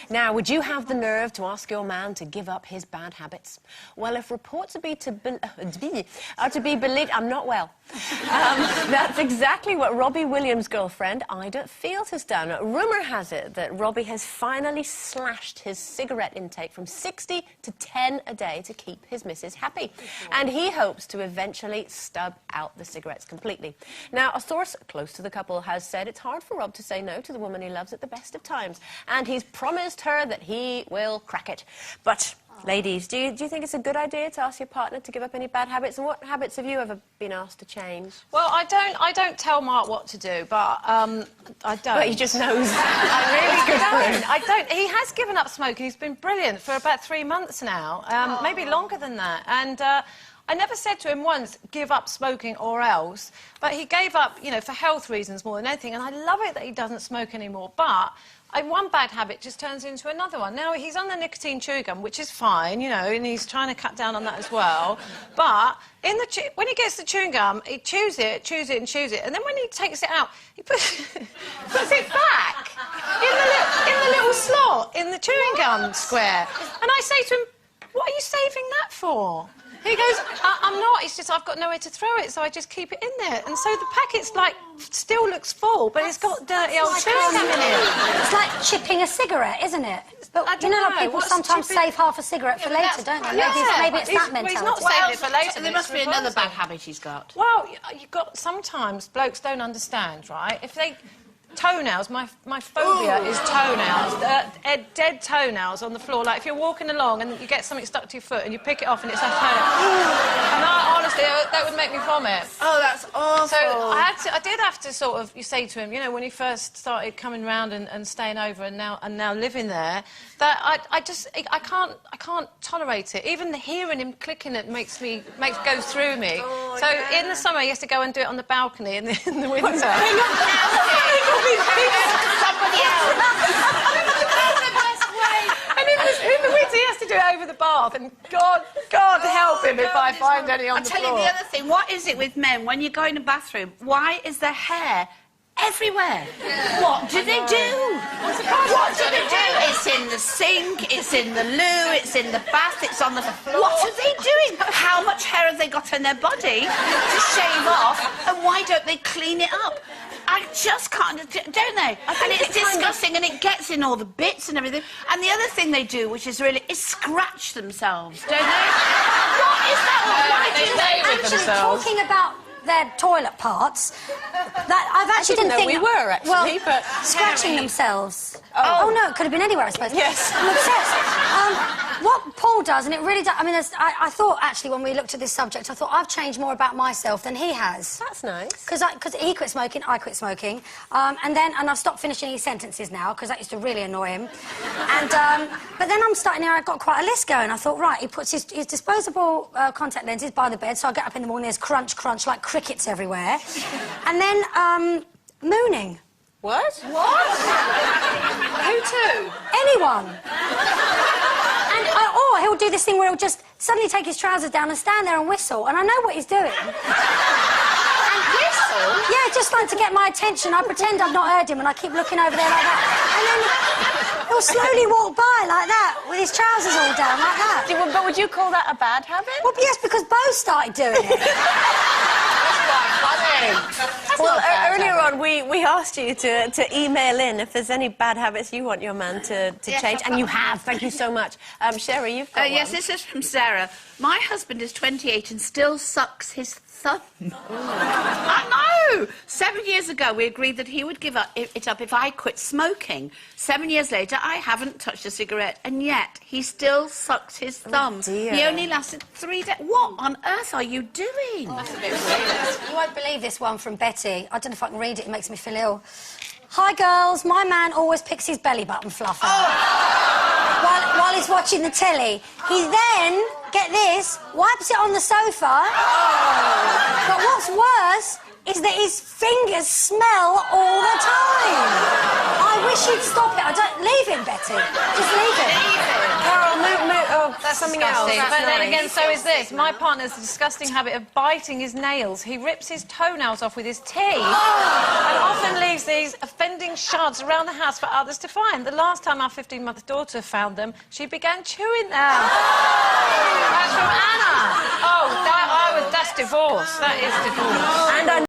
Now, would you have the nerve to ask your man to give up his bad habits? Well, if reports are to be believed, I'm not well. That's exactly what Robbie Williams' girlfriend, Ida, Field has done. Rumour has it that Robbie has finally slashed his cigarette intake from 60 to 10 a day to keep his missus happy. And he hopes to eventually stub out the cigarettes completely. Now, a source close to the couple has said it's hard for Rob to say no to the woman he loves at the best of times. And he's promised her that he will crack it. But, ladies, do you think it's a good idea to ask your partner to give up any bad habits? And what habits have you ever been asked to change? Well, I don't tell Mark what to do, but I don't. But he just knows. I really don't. I don't. He has given up smoking. He's been brilliant for about 3 months now, maybe longer than that. And I never said to him once, give up smoking or else. But he gave up, you know, for health reasons more than anything. And I love it that he doesn't smoke anymore. But one bad habit just turns into another one. Now, he's on the nicotine chewing gum, which is fine, you know, and he's trying to cut down on that as well. But when he gets the chewing gum, he chews it, and chews it. And then when he takes it out, he puts it back in the little slot in the chewing gum square. And I say to him, what are you saving that for? He goes, I'm not, it's just I've got nowhere to throw it, so I just keep it in there. And so the packet's, like, still looks full, but it's got dirty old chewing gum in it. It's like chipping a cigarette, isn't it? But you know, people sometimes save half a cigarette for later, don't they? Maybe it's that mentality. He's not saving it for later. There must be another bad habit he's got. Well, you've got, sometimes blokes don't understand, right? If they... Toenails, my phobia is toenails. Dead toenails on the floor. Like, if you're walking along and you get something stuck to your foot and you pick it off and it's a toenail. And honestly, that would make me vomit. Oh, that's awful. So I did have to sort of say to him, you know, when he first started coming round and staying over and now living there, that I can't tolerate it. Even hearing him clicking it goes through me. Oh, so yeah. in the summer, he has to go and do it on the balcony in the winter. Somebody else. And in the winter, he has to do it over the bath. And God help him if I find any on the floor. I'll tell you the other thing. What is it with men when you go in a bathroom? Why is there hair everywhere? What do they do? What do they do? It's in the sink, it's in the loo, it's in the bath, it's on the... What are they doing? How much hair have they got on their body to shave off? And why don't they clean it up? I just can't, don't they? And it's disgusting, and it gets in all the bits and everything. And the other thing they do, which is scratch themselves, don't they? What is that? Why do they Actually, talking about their toilet parts, that I've actually didn't think we were actually, well, but scratching themselves. Oh no, it could have been anywhere, I suppose. Yes. I'm obsessed. What Paul does, and it really does. I mean, I thought actually when we looked at this subject, I thought I've changed more about myself than he has. That's nice. Because he quit smoking, I quit smoking, and I've stopped finishing his sentences now because that used to really annoy him. And but then I'm starting here. I've got quite a list going. I thought, right, he puts his disposable contact lenses by the bed, so I get up in the morning. There's crunch, crunch, like crickets everywhere, and then mooning. What? What? Who to? Anyone. And or he'll do this thing where he'll just suddenly take his trousers down and stand there and whistle, and I know what he's doing. And whistle? Yeah, just like to get my attention. I pretend I've not heard him, and I keep looking over there like that. And then he'll slowly walk by like that, with his trousers all down like that. But would you call that a bad habit? Well, yes, because Bo started doing it. Well, earlier on, we asked you to email in if there's any bad habits you want your man to change, and you have. Thank you so much. Sherry, you've got one. Yes, this is from Sarah. My husband is 28 and still sucks his thumb. I know! 7 years ago, we agreed that he would give it up if I quit smoking. 7 years later, I haven't touched a cigarette, and yet he still sucks his thumb. Dear. He only lasted 3 days. What on earth are you doing? That's a bit weird. You won't believe this one from Betty. I don't know if I can read it. It makes me feel ill. Hi, girls. My man always picks his belly button fluff out while he's watching the telly. He then, get this, wipes it on the sofa. But what's worse is that his fingers smell all the time. I wish he'd stop it. Leave him, Betty. Just leave him. Carol, move. Oh, that's something disgusting. else. But That's then nice. again, so is this. My partner has a disgusting habit of biting his nails. He rips his toenails off with his teeth and often leaves these offending shards around the house for others to find. The last time our 15-month daughter found them, she began chewing them. That's from Anna. Oh, that's divorce. That is divorce. And I